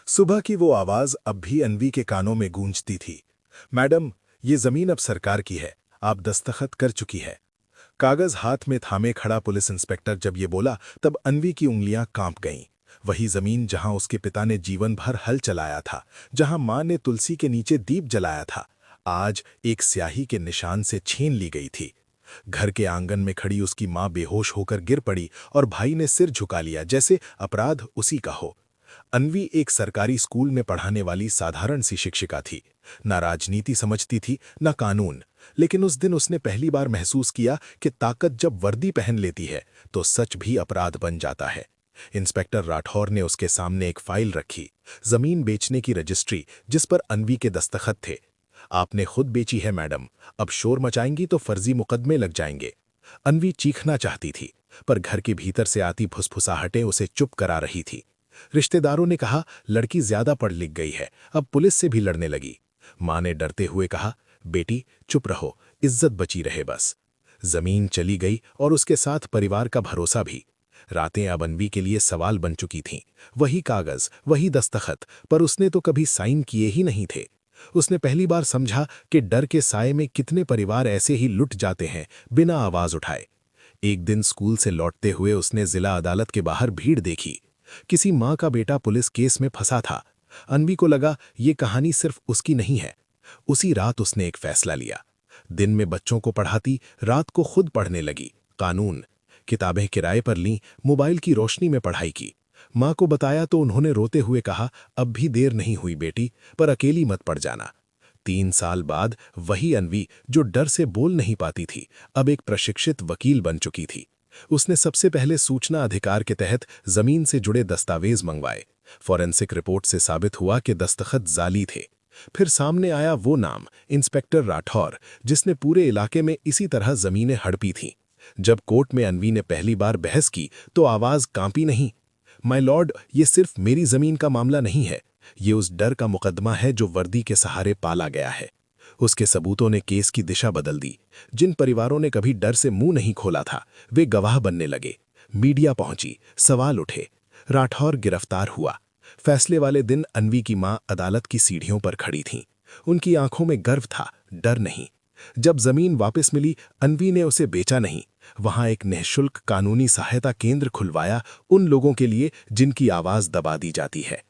सुबह की वो आवाज अब भी अन्वी के कानों में गूंजती थी। मैडम, ये जमीन अब सरकार की है, आप दस्तखत कर चुकी है। कागज हाथ में थामे खड़ा पुलिस इंस्पेक्टर जब ये बोला, तब अन्वी की उंगलियां कांप गईं। वही जमीन जहां उसके पिता ने जीवन भर हल चलाया था, जहां मां ने तुलसी के नीचे दीप जलाया था, आज एक स्याही के निशान से छीन ली गई थी। घर के आंगन में खड़ी उसकी मां बेहोश होकर गिर पड़ी और भाई ने सिर झुका लिया, जैसे अपराध उसी का हो। अन्वी एक सरकारी स्कूल में पढ़ाने वाली साधारण सी शिक्षिका थी। ना राजनीति समझती थी, ना कानून। लेकिन उस दिन उसने पहली बार महसूस किया कि ताकत जब वर्दी पहन लेती है तो सच भी अपराध बन जाता है। इंस्पेक्टर राठौर ने उसके सामने एक फाइल रखी, जमीन बेचने की रजिस्ट्री, जिस पर अन्वी के दस्तखत थे। आपने खुद बेची है मैडम, अब शोर मचाएंगी तो फर्जी मुकदमे लग जाएंगे। अन्वी चीखना चाहती थी, पर घर के भीतर से आती फुसफुसाहटें उसे चुप करा रही थी। रिश्तेदारों ने कहा, लड़की ज्यादा पढ़ लिख गई है, अब पुलिस से भी लड़ने लगी। मां ने डरते हुए कहा, बेटी चुप रहो, इज्जत बची रहे बस। जमीन चली गई और उसके साथ परिवार का भरोसा भी। रातें अब अन्वी के लिए सवाल बन चुकी थीं। वही कागज, वही दस्तखत, पर उसने तो कभी साइन किए ही नहीं थे। उसने पहली बार समझा कि डर के साए में कितने परिवार ऐसे ही लुट जाते हैं, बिना आवाज उठाए। एक दिन स्कूल से लौटते हुए उसने जिला अदालत के बाहर भीड़ देखी। किसी माँ का बेटा पुलिस केस में फंसा था। अन्वी को लगा ये कहानी सिर्फ उसकी नहीं है। उसी रात उसने एक फैसला लिया। दिन में बच्चों को पढ़ाती, रात को खुद पढ़ने लगी। कानून, किताबें किराए पर लीं, मोबाइल की रोशनी में पढ़ाई की। माँ को बताया तो उन्होंने रोते हुए कहा, अब भी देर नहीं हुई बेटी, पर अकेली मत पड़ जाना। 3 साल बाद वही अन्वी, जो डर से बोल नहीं पाती थी, अब एक प्रशिक्षित वकील बन चुकी थी। उसने सबसे पहले सूचना अधिकार के तहत जमीन से जुड़े दस्तावेज मंगवाए। फॉरेंसिक रिपोर्ट से साबित हुआ कि दस्तखत जाली थे। फिर सामने आया वो नाम, इंस्पेक्टर राठौर, जिसने पूरे इलाके में इसी तरह जमीनें हड़पी थीं। जब कोर्ट में अन्वी ने पहली बार बहस की तो आवाज कांपी नहीं। माय लॉर्ड, ये सिर्फ मेरी जमीन का मामला नहीं है, ये उस डर का मुकदमा है जो वर्दी के सहारे पाला गया है। उसके सबूतों ने केस की दिशा बदल दी। जिन परिवारों ने कभी डर से मुंह नहीं खोला था, वे गवाह बनने लगे। मीडिया पहुंची, सवाल उठे। राठौर गिरफ्तार हुआ। फैसले वाले दिन अन्वी की मां अदालत की सीढ़ियों पर खड़ी थीं। उनकी आंखों में गर्व था, डर नहीं। जब जमीन वापस मिली, अन्वी ने उसे बेचा नहीं। वहां एक निःशुल्क कानूनी सहायता केंद्र खुलवाया, उन लोगों के लिए जिनकी आवाज दबा दी जाती है।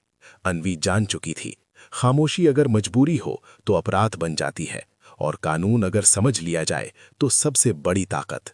अन्वी जान चुकी थी, खामोशी अगर मजबूरी हो तो अपराध बन जाती है, और कानून अगर समझ लिया जाए तो सबसे बड़ी ताकत।